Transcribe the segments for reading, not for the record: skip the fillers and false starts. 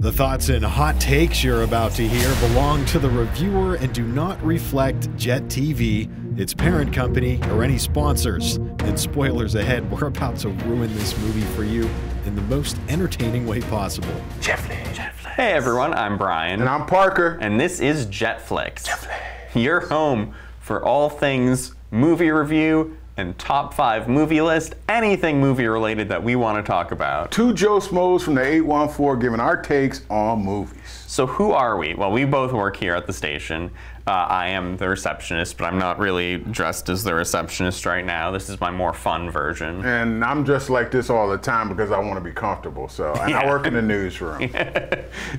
The thoughts and hot takes you're about to hear belong to the reviewer and do not reflect Jet TV, its parent company, or any sponsors. And spoilers ahead, we're about to ruin this movie for you in the most entertaining way possible. Jet Flix. Hey everyone, I'm Brian. And I'm Parker. And this is Jet Flix. Jet Flix. Your home for all things movie review and top 5 movie list, anything movie related that we want to talk about. Two Joe Smos from the 814 giving our takes on movies. So who are we? Well, we both work here at the station. I am the receptionist, but I'm not really dressed as the receptionist right now. This is my more fun version. And I'm just like this all the time because I want to be comfortable. So, and I work in the newsroom.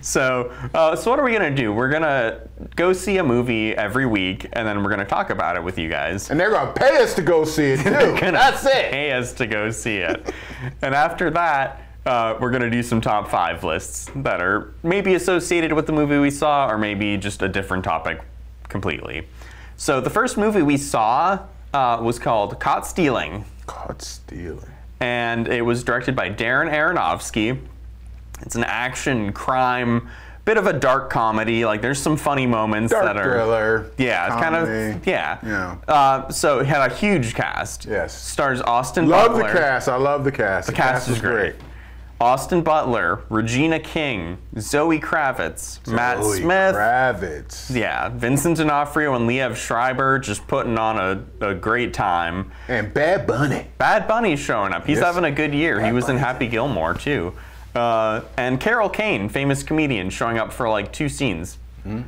So what are we gonna do? We're gonna go see a movie every week, and then we're gonna talk about it with you guys. And they're gonna pay us to go see it too. That's it. Pay us to go see it. And after that, we're going to do some top 5 lists that are maybe associated with the movie we saw or maybe just a different topic completely. So the first movie we saw was called Caught Stealing. Caught Stealing. And it was directed by Darren Aronofsky. It's an action, crime, bit of a dark comedy. Like there's some funny moments dark that are thriller. Yeah, it's kind of yeah. So it had a huge cast. Yes. Stars Austin Love Butler. the cast. I love the cast. The cast is great. Austin Butler, Regina King, Zoe Kravitz, Matt Smith. Kravitz. Yeah, Vincent D'Onofrio and Liev Schreiber just putting on a great time. And Bad Bunny. Bad Bunny's showing up. He's having a good year. Bad he was in Bunny. Happy Gilmore too. And Carol Kane, famous comedian, showing up for like 2 scenes. Mm-hmm.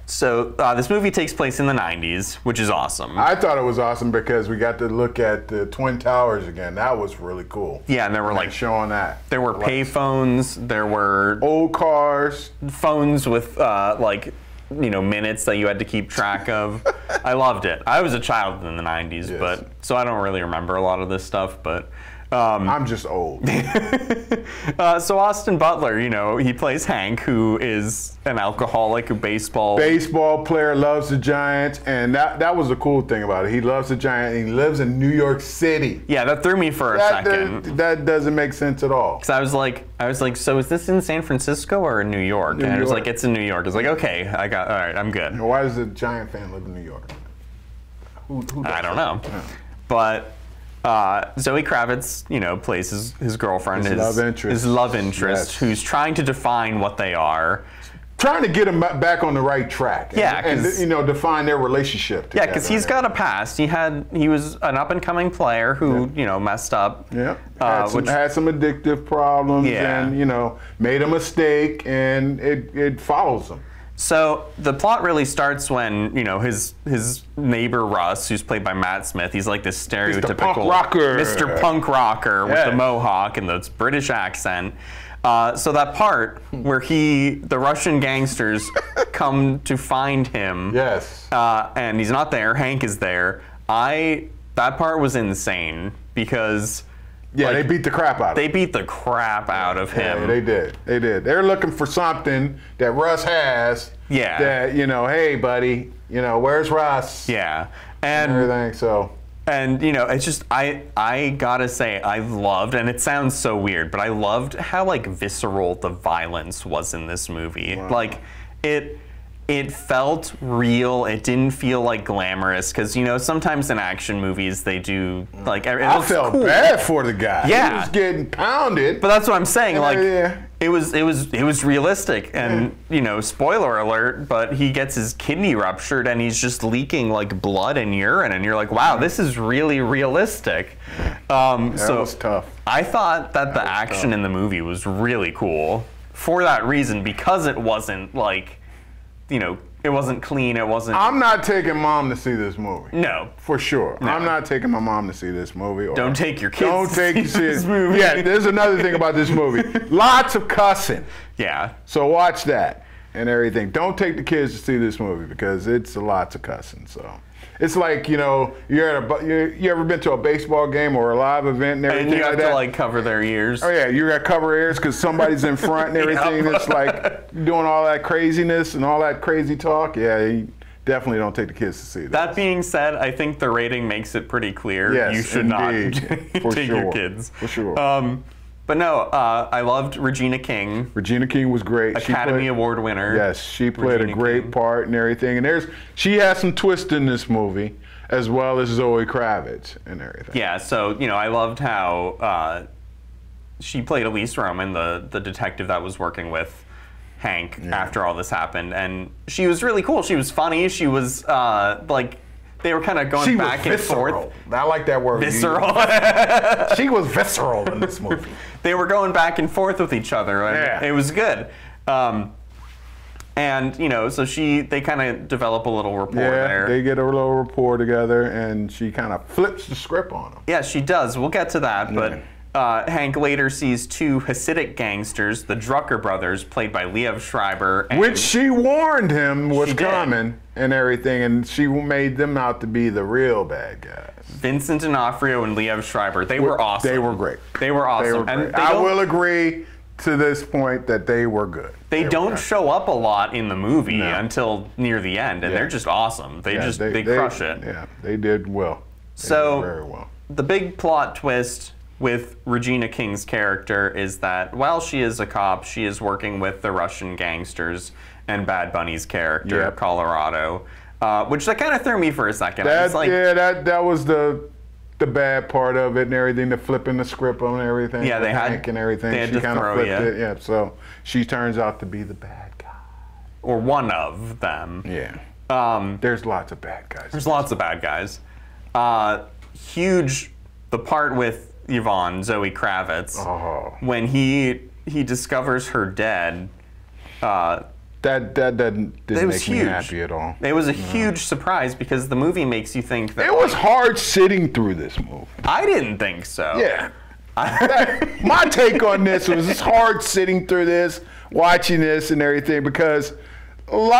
So this movie takes place in the 90s, which is awesome. I thought it was awesome because we got to look at the Twin Towers again. That was really cool. Yeah, and there were like showing that. There were pay phones. There were old cars, phones with like minutes that you had to keep track of. I loved it. I was a child in the 90s, Yes. but so I don't really remember a lot of this stuff, but. I'm just old. So Austin Butler, he plays Hank, who is an alcoholic, a baseball player, loves the Giants, and that was the cool thing about it. He loves the Giants, and he lives in New York City. Yeah, that threw me for a second. That doesn't make sense at all. Because I was like, so is this in San Francisco or in New York? And it was like, it's in New York. I was like, okay, all right, I'm good. Why does a Giant fan live in New York? Who does I don't know. Yeah. But Zoe Kravitz, plays his girlfriend, his love interest, yes. who's trying to define what they are. Trying to get him back on the right track. Yeah, and define their relationship. Yeah, because he's got a past. He was an up and coming player who messed up. Yeah, had some addictive problems, and made a mistake, and it follows him. So the plot really starts when his neighbor Russ, who's played by Matt Smith, he's like this stereotypical Mr. Punk Rocker with the mohawk and the British accent. So that part where the Russian gangsters come to find him, yes, and he's not there. Hank is there. That part was insane because. Yeah, they beat the crap out of him. They beat the crap out of him. Yeah, they did. They're looking for something that Russ has. Yeah. That, hey, buddy, where's Russ? Yeah. And everything, so. And, it's just, I gotta say, I loved, and it sounds so weird, but I loved how, like, visceral the violence was in this movie. Wow. Like, it felt real. It didn't feel like glamorous because sometimes in action movies they do like I felt cool. bad for the guy. Yeah, he was getting pounded. But that's what I'm saying. Like yeah. it was realistic, and spoiler alert. But he gets his kidney ruptured and he's just leaking like blood and urine, and you're like, wow, this is really realistic. That was tough. I thought that the action in the movie was really cool for that reason because it wasn't like. It wasn't clean. It wasn't. I'm not taking mom to see this movie. No, for sure. No. I'm not taking my mom to see this movie. Don't take your kids. Don't take to see this movie. Yeah, there's another thing about this movie. Lots of cussing. Yeah. So watch that and everything. Don't take the kids to see this movie because it's lots of cussing. So. It's like, you ever been to a baseball game or a live event and everything and you have like to like cover their ears. Oh yeah, you got to cover ears because somebody's in front and everything. It's like doing all that craziness and all that crazy talk. Yeah, you definitely don't take the kids to see that. That being said, I think the rating makes it pretty clear. Yes, you should indeed. not take your kids. For sure. But no, I loved Regina King. Regina King was great. Academy Award winner. Yes, she played a great part and everything. And she has some twist in this movie, as well as Zoe Kravitz and everything. Yeah, so, I loved how she played Elise Roman, the detective that was working with Hank after all this happened. And she was really cool. She was funny. She was, they were kind of going back and forth. I like that word. Visceral. She was visceral in this movie. They were going back and forth with each other. And it was good. And, so they kind of develop a little rapport there. They get a little rapport together, and she kind of flips the script on them. Yeah, she does. We'll get to that, but Hank later sees two Hasidic gangsters, the Drucker brothers, played by Liev Schreiber. Which she warned him was coming and everything, and she made them out to be the real bad guys. Vincent D'Onofrio and Liev Schreiber. They were awesome. They were great. They were awesome. They were great. I will agree to this point that they were good. They don't show up a lot in the movie until near the end, and they're just awesome. They crush it. Yeah, they did well. They did very well. The big plot twist with Regina King's character is that while she is a cop, she is working with the Russian gangsters and Bad Bunny's character, Colorado, which that kind of threw me for a second. That was the bad part of it and everything, the flipping the script on everything. Yeah, they had and everything. They had she to kind of throw flipped it. Yeah, so she turns out to be the bad guy, or one of them. Yeah. There's lots of bad guys. There's lots of bad guys. Huge. The part with Yvonne, Zoe Kravitz, when he discovers her dead. That didn't make me happy at all. It was a huge surprise because the movie makes you think that... It was hard sitting through this movie. I didn't think so. Yeah. My take on this was it's hard sitting through this, watching this and everything, because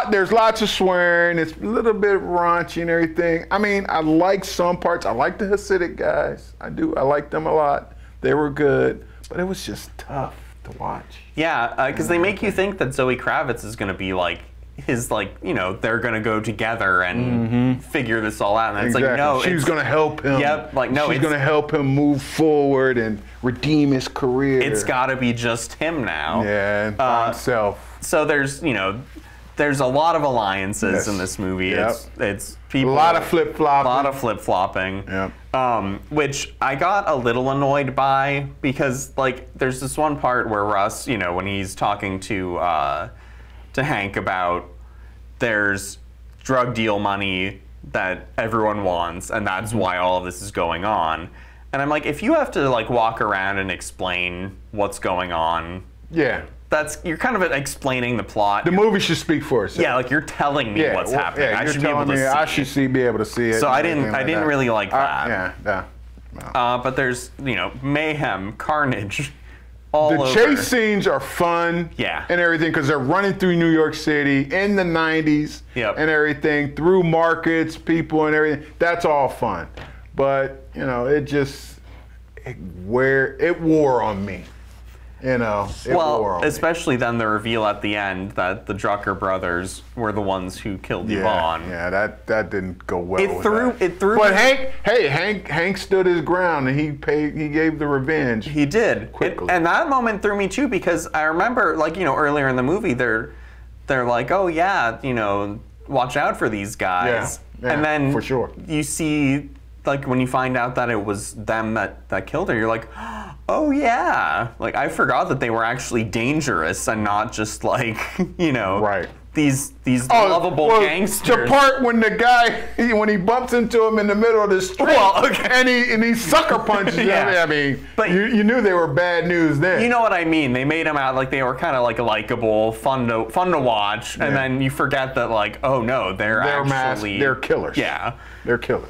there's lots of swearing. It's a little bit raunchy and everything. I mean, I like some parts. I like the Hasidic guys. I do. I like them a lot. They were good, but it was just tough to watch. Yeah, because they make you think that Zoe Kravitz is going to be like they're going to go together and figure this all out. And it's like, no. She's going to help him. Yep, she's going to help him move forward and redeem his career. It's got to be just him now. Yeah, by himself. So there's a lot of alliances in this movie. Yep. It's people. A lot of flip-flopping. A lot of flip-flopping. Yep. Which I got a little annoyed by because there's this one part where Russ, when he's talking to Hank about there's drug deal money that everyone wants, and that's why all of this is going on. And I'm like, if you have to walk around and explain what's going on, you're kind of explaining the plot. The movie should speak for itself. Yeah, you're telling me what's happening. Yeah, I should be able to see. I should be able to see it. So I didn't really like that. No. But there's mayhem, carnage, all over. The chase scenes are fun. Yeah. And everything because they're running through New York City in the '90s. Yep. And everything through markets, people, and everything. That's all fun. But it wore on me. Especially then the reveal at the end that the Drucker brothers were the ones who killed Yvonne. Yeah, that didn't go well. It threw. But Hank stood his ground and he gave the revenge. He did quickly. And that moment threw me too because I remember earlier in the movie they're like, oh yeah, watch out for these guys. Yeah, and then for sure you see when you find out that it was them that killed her, you're like, oh yeah, I forgot that they were actually dangerous and not just right. these lovable gangsters. The part when the guy when he bumps into him in the middle of the street and he sucker punches him. I mean, but you knew they were bad news then. You know what I mean? They made them out like they were kind of likable, fun to watch, and then you forget that oh no, they're actually they're killers. Yeah, they're killers.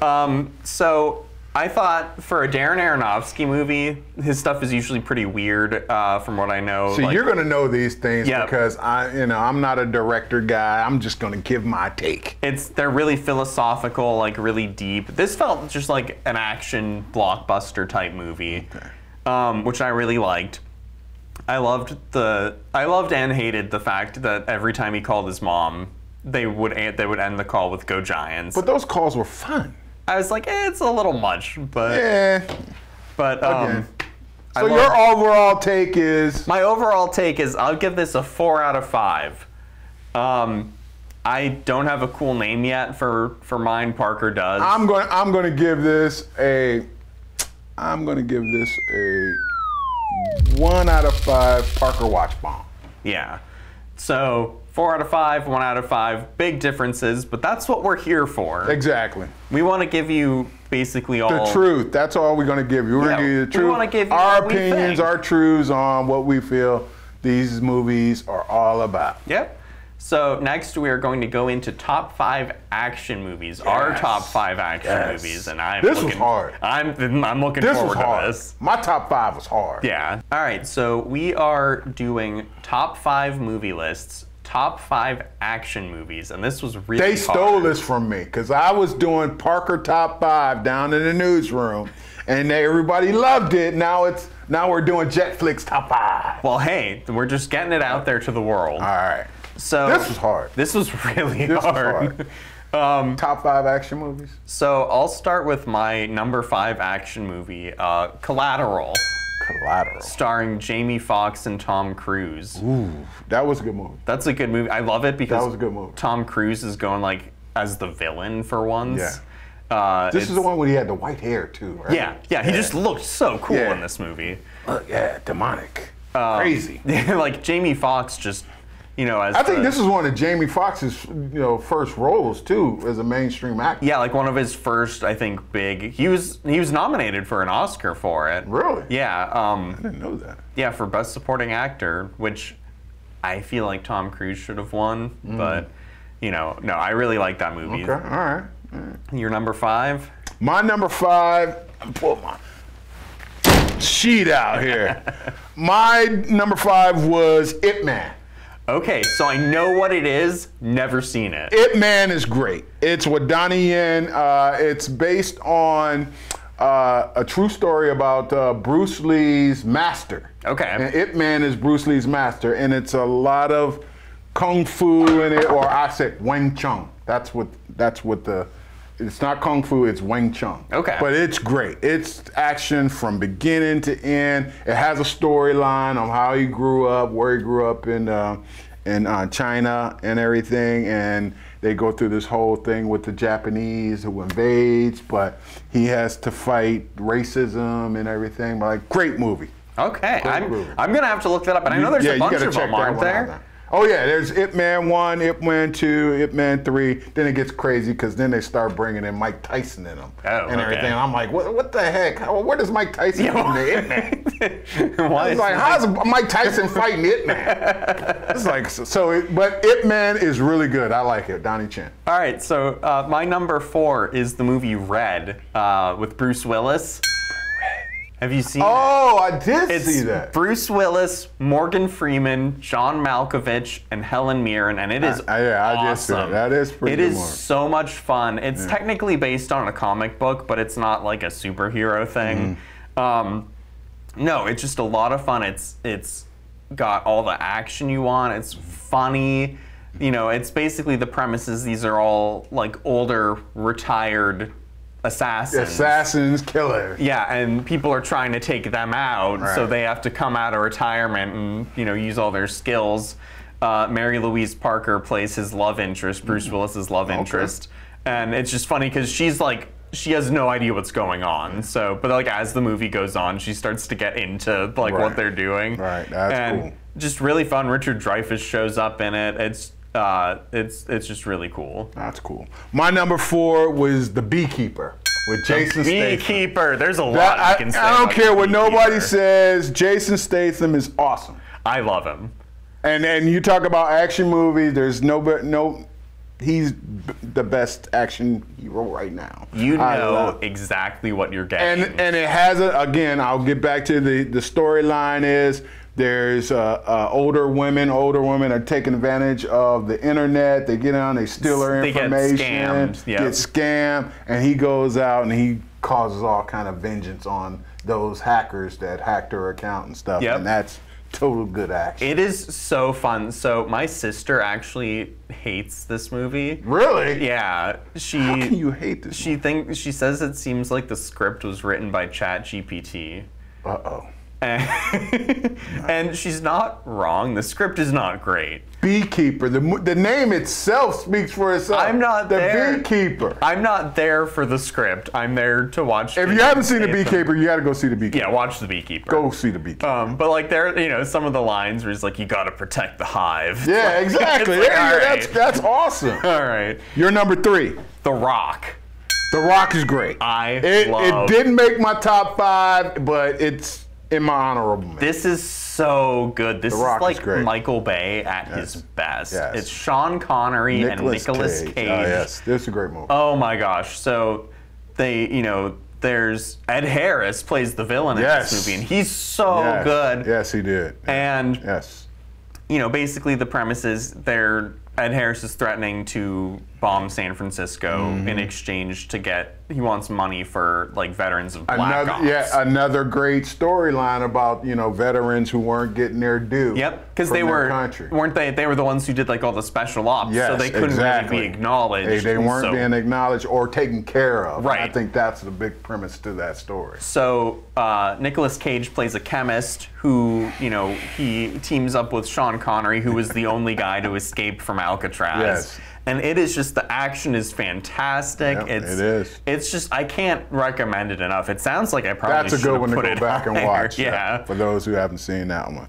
So I thought for a Darren Aronofsky movie, his stuff is usually pretty weird, from what I know. So you're gonna know these things because I'm not a director guy. I'm just gonna give my take. They're really philosophical, really deep. This felt just like an action blockbuster type movie, which I really liked. I loved and hated the fact that every time he called his mom, they would end the call with "Go Giants." But those calls were fun. I was like, it's a little much, but yeah. But So your overall take is? My overall take is I'll give this a 4 out of 5. I don't have a cool name yet for mine. Parker does. I'm going to give this a 1 out of 5 Parker watch bomb. Yeah. So 4 out of 5, 1 out of 5, big differences, but that's what we're here for. Exactly. We want to give you basically all the truth. That's all we're going to give you. We're going to give you the truth. We want to give you our opinions, our truths on what we feel these movies are all about. Yep. So next we are going to go into top 5 action movies. Yes. Our top 5 action movies, and this was hard. I'm looking forward to this. My top 5 was hard. Yeah. All right. So we are doing top 5 movie lists. Top 5 action movies, and this was really They stole this from me because I was doing Parker top 5 down in the newsroom, and everybody loved it. Now we're doing Jet Flix top 5. Well, hey, we're just getting it out there to the world. All right. So this was hard. This was really hard. Top 5 action movies. So I'll start with my number 5 action movie, Collateral. Starring Jamie Foxx and Tom Cruise. Ooh, that was a good movie. That's a good movie. I love it because that was a good movie. Tom Cruise is going like as the villain for once. Yeah. This is the one where he had the white hair too, right? Yeah. He just looked so cool in this movie. Yeah, demonic. Crazy. Like Jamie Foxx just, as I think this is one of Jamie Foxx's, first roles too as a mainstream actor. Yeah, like one of his first, I think, big. He was nominated for an Oscar for it. Really? Yeah. I didn't know that. Yeah, for Best Supporting Actor, which I feel like Tom Cruise should have won, but no, I really like that movie. Okay, all right. Your number 5? My number 5. I'm pulling my sheet out here. My number 5 was Ip Man. Okay, so I know what it is, never seen it. Ip Man is great. It's with Donnie Yen. It's based on a true story about Bruce Lee's master. Okay. And Ip Man is Bruce Lee's master, and it's a lot of kung fu in it, or I said Wing Chun. That's what it's not kung fu, it's Wing Chun. Okay. But it's great. It's action from beginning to end. It has a storyline on how he grew up, where he grew up in China and everything, and they go through this whole thing with the Japanese who invades, but he has to fight racism and everything. Like, great movie. Okay, I'm gonna have to look that up, and I know there's a bunch of them, aren't there? Oh yeah, there's Ip Man 1, Ip Man 2, Ip Man 3. Then it gets crazy because then they start bringing in Mike Tyson in them and everything. And I'm like, what the heck? Where does Mike Tyson come to Ip Man? It's like, how's Mike Tyson fighting Ip Man? It's like but Ip Man is really good. I like it. Donnie Chen. All right, so my number 4 is the movie Red with Bruce Willis. Have you seen it? Oh, I did see that. Bruce Willis, Morgan Freeman, John Malkovich, and Helen Mirren, and it is I just said that is pretty good. It is so much fun. It's technically based on a comic book, but it's not like a superhero thing. No, it's just a lot of fun. It's got all the action you want. It's funny. It's basically the premise is these are all like older, retired assassins, killers. Yeah, and people are trying to take them out, so they have to come out of retirement and use all their skills. Mary Louise Parker plays his love interest, Bruce Willis's love interest, and it's just funny because she's like she has no idea what's going on. So, but like as the movie goes on, she starts to get into like what they're doing. Right, that's cool. Just really fun. Richard Dreyfuss shows up in it. It's just really cool. That's cool. My number 4 was The Beekeeper with Jason Statham. Beekeeper. There's a lot you can say. I don't care what nobody says. Jason Statham is awesome. I love him. And you talk about action movies. There's he's the best action hero right now. You know exactly what you're getting. And it has again. I'll get back to the storyline is. There's older women are taking advantage of the internet. They get on, they steal her information, get scammed, and he goes out and he causes all kind of vengeance on those hackers that hacked her account and stuff. And that's total good action. It is so fun. So my sister actually hates this movie. Really? Yeah. How can you hate this movie? She says it seems like the script was written by ChatGPT. Uh-oh. And she's not wrong. The script is not great. Beekeeper. The name itself speaks for itself. I'm not there. The Beekeeper. I'm not there for the script. I'm there to watch. If you haven't seen The Beekeeper, you got to go see The Beekeeper. Yeah, watch The Beekeeper. Go see The Beekeeper. But like there, you know, some of the lines where he's like, "You got to protect the hive." Yeah, exactly. Like, that's awesome. All right. You're number 3. The Rock. The Rock is great. It didn't make my top 5, but it's in my honorable mention. This is so good. This is like great. Michael Bay at his best. Yes. It's Sean Connery and Nicolas Cage. Oh yes, this is a great movie. Oh my gosh. So they, you know, there's Ed Harris plays the villain in this movie, and he's so good. Yes, he did. And yes, you know, basically the premise is Ed Harris is threatening to bomb San Francisco in exchange to he wants money for like veterans of Black Ops. Yeah, another great storyline about, you know, veterans who weren't getting their due. Yep, because they weren't they? They were the ones who did like all the special ops, so they couldn't really be acknowledged. They weren't being acknowledged or taken care of. Right. And I think that's the big premise to that story. So Nicolas Cage plays a chemist who, you know, he teams up with Sean Connery, who was the only guy to escape from Alcatraz. Yes. And it is just, the action is fantastic. Yep, it is. It's just, I can't recommend it enough. It sounds like I probably should have put it on there. That's a good one to go back and watch. Yeah. For those who haven't seen that one.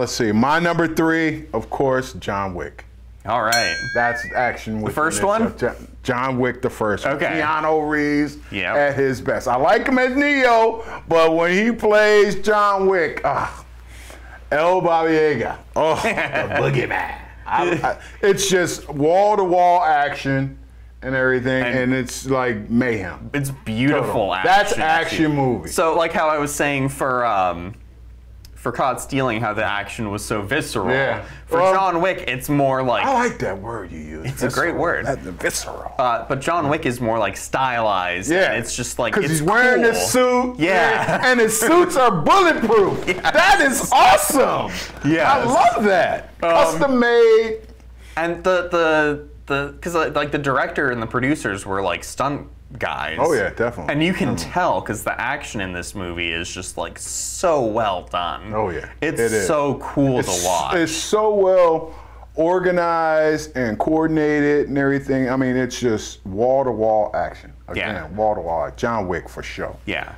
Let's see. My number 3, of course, John Wick. All right. That's action. The first one? John Wick, the first one. Okay. Keanu Reeves at his best. I like him as Neo, but when he plays John Wick, El Baba oh, the boogeyman. It's just wall-to-wall action and everything, and it's like mayhem. It's beautiful action. That's action movie. So like how I was saying for Caught Stealing, how the action was so visceral. Yeah. For John Wick, it's more like... I like that word you use. It's a great word. That's visceral. But John Wick is more like stylized. Yeah. And it's just like, because he's wearing this suit. Yeah. And his suits are bulletproof. Yeah. That is awesome. Yeah. I love that. Custom made. And because like the director and the producers were like stunt guys. Oh yeah, definitely. And you can tell because the action in this movie is just like so well done. Oh yeah, it's so cool to watch. It's so well organized and coordinated and everything. I mean, it's just wall to wall action. Again, wall to wall. John Wick for sure. Yeah.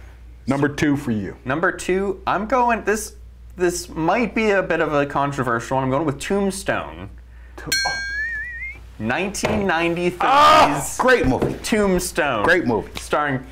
Number 2 for you. Number 2, I'm going. This might be a bit of a controversial one. I'm going with Tombstone. 1993's great movie. Tombstone. Great movie. Starring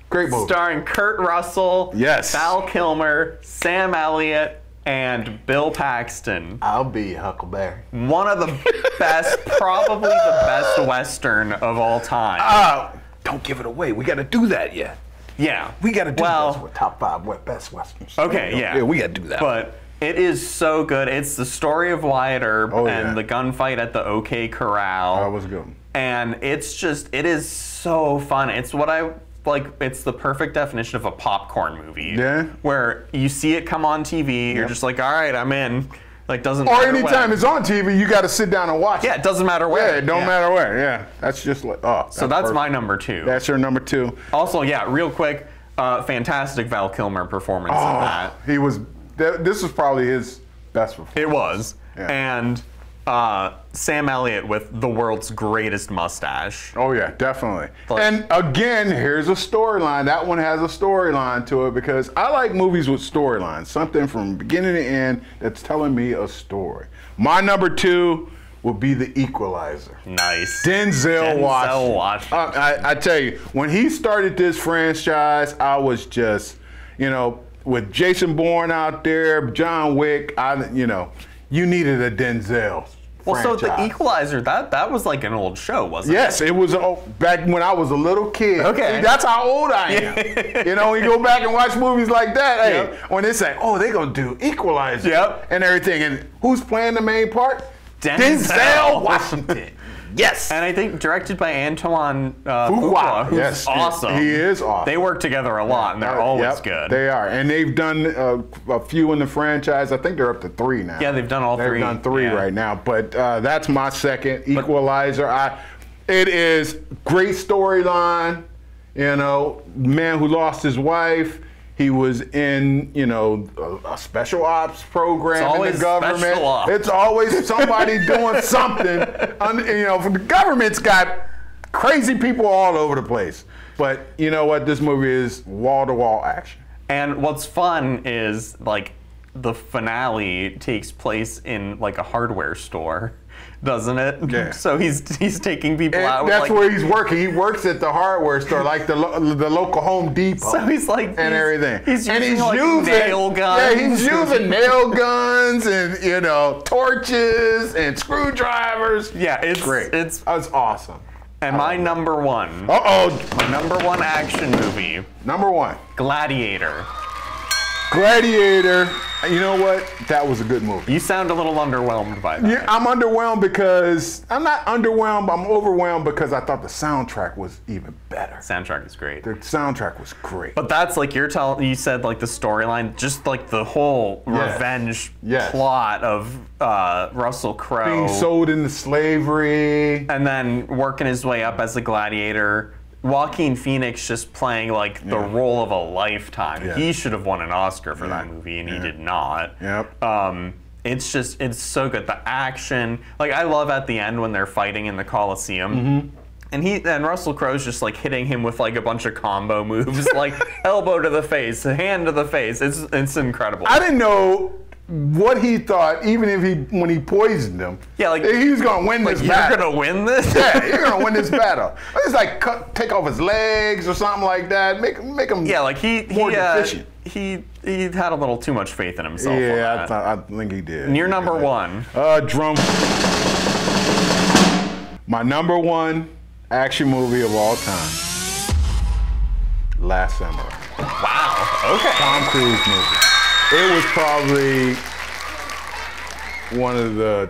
Kurt Russell, Val Kilmer, Sam Elliott, and Bill Paxton. I'll be Huckleberry. One of the best, probably the best Western of all time. Don't give it away. We got to do that yet. Yeah. We got to do this with top 5 best Westerns. Okay, yeah. Yeah, we got to do that. But it is so good. It's the story of Wyatt Earp and the gunfight at the OK Corral. That was good. And it's just, it is so fun. It's what I like, it's the perfect definition of a popcorn movie. Yeah. Where you see it come on TV, you're just like, all right, I'm in. Like, doesn't or matter anytime when. it's on TV, you got to sit down and watch it. Yeah, it doesn't matter where. Yeah, it don't matter where. Yeah, that's just like, so that's my number 2. That's your number 2. Also, yeah, real quick, fantastic Val Kilmer performance in that. He was, this was probably his best performance. It was. Yeah. And Sam Elliott with the world's greatest mustache. Oh yeah, definitely. And again, here's a storyline. That one has a storyline to it because I like movies with storylines. Something from beginning to end that's telling me a story. My number 2 will be The Equalizer. Nice. Denzel Washington. I tell you, when he started this franchise, I was just, you know, with Jason Bourne out there, John Wick, you needed a Denzel. Well, so The Equalizer, that was like an old show, wasn't it? Yes, it was back when I was a little kid. Okay. See, that's how old I am. You know, you go back and watch movies like that, hey, when they say, oh, they're going to do Equalizer and everything. And who's playing the main part? Denzel Washington. Yes. And I think directed by Antoine Fuqua, who's awesome. He is awesome. They work together a lot, and they're always good. They are. And they've done a few in the franchise. I think they're up to 3 now. Yeah, they've done all 3. They've done 3 right now. But that's my second, Equalizer. It is great storyline. You know, man who lost his wife. He was in, you know, a special ops program in the government. It's always somebody doing something. You know, the government's got crazy people all over the place. But you know what? This movie is wall-to-wall action. And what's fun is, like, the finale takes place in, like, a hardware store. Doesn't it? Yeah. So he's taking people out. That's where he's working. He works at the hardware store, like the local Home Depot. So he's like and everything. He's using nail guns. Yeah, he's using nail guns and, you know, torches and screwdrivers. Yeah, it's great. It's awesome. And my number one. My number one action movie. Number one. Gladiator. Gladiator. You know what? That was a good movie. You sound a little underwhelmed by that. Yeah, I'm underwhelmed because I'm not underwhelmed. I'm overwhelmed because I thought the soundtrack was even better. Soundtrack is great. The soundtrack was great. But that's like you said, like the storyline, just like the whole revenge plot of Russell Crowe being sold into slavery and then working his way up as a gladiator. Joaquin Phoenix just playing like the role of a lifetime. Yeah. He should have won an Oscar for that movie, and he did not. Yep. It's so good. The action, like I love at the end when they're fighting in the Coliseum. And Russell Crowe's just like hitting him with like a bunch of combo moves, like elbow to the face, hand to the face. It's incredible. I didn't know what he thought, even if when he poisoned him. Yeah, like he was gonna win this battle. You're gonna win this? Yeah, you're gonna win this battle. It's like take off his legs or something like that. Make him. Yeah, like more deficient. He had a little too much faith in himself. Yeah, I think he did. And your number one. Drum. My number one action movie of all time. Last Samurai. Wow. Okay. Tom Cruise movie. It was probably one of the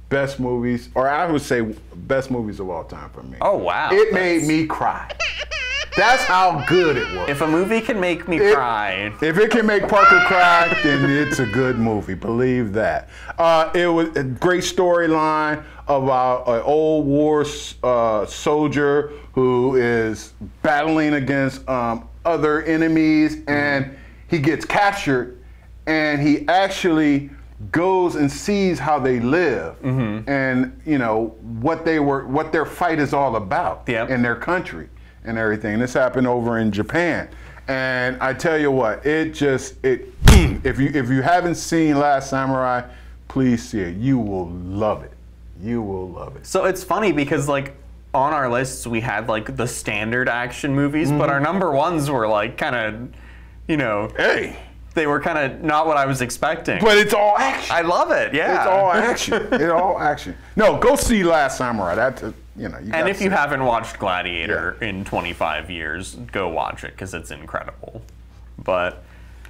best movies, or I would say best movies of all time for me. Oh, wow. It made me cry. That's how good it was. If a movie can make me cry. If it can make Parker cry, then it's a good movie. Believe that. It was a great storyline about an old war soldier who is battling against other enemies, and he gets captured. And he actually goes and sees how they live, and you know what their fight is all about in their country and everything. This happened over in Japan, and I tell you what, if you haven't seen Last Samurai, please see it. You will love it. You will love it. So it's funny because like on our lists we had like the standard action movies, but our number ones were like kind of, you know. Hey. They were kind of not what I was expecting. But it's all action. I love it, yeah. It's all action. It's all action. No, go see Last Samurai. That's, you know. And if you haven't watched Gladiator in 25 years, go watch it because it's incredible. But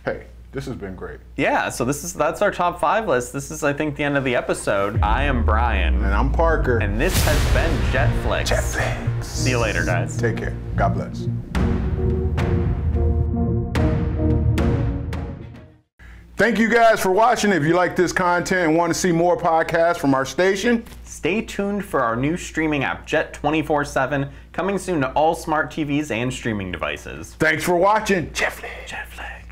hey, this has been great. Yeah, so that's our top 5 list. This is, I think, the end of the episode. I am Brian. And I'm Parker. And this has been Jet Flix. Jet Flix. See you later, guys. Take care. God bless. Thank you guys for watching. If you like this content and want to see more podcasts from our station, stay tuned for our new streaming app, Jet 24/7, coming soon to all smart TVs and streaming devices. Thanks for watching. Jet Flix. Jet Flix.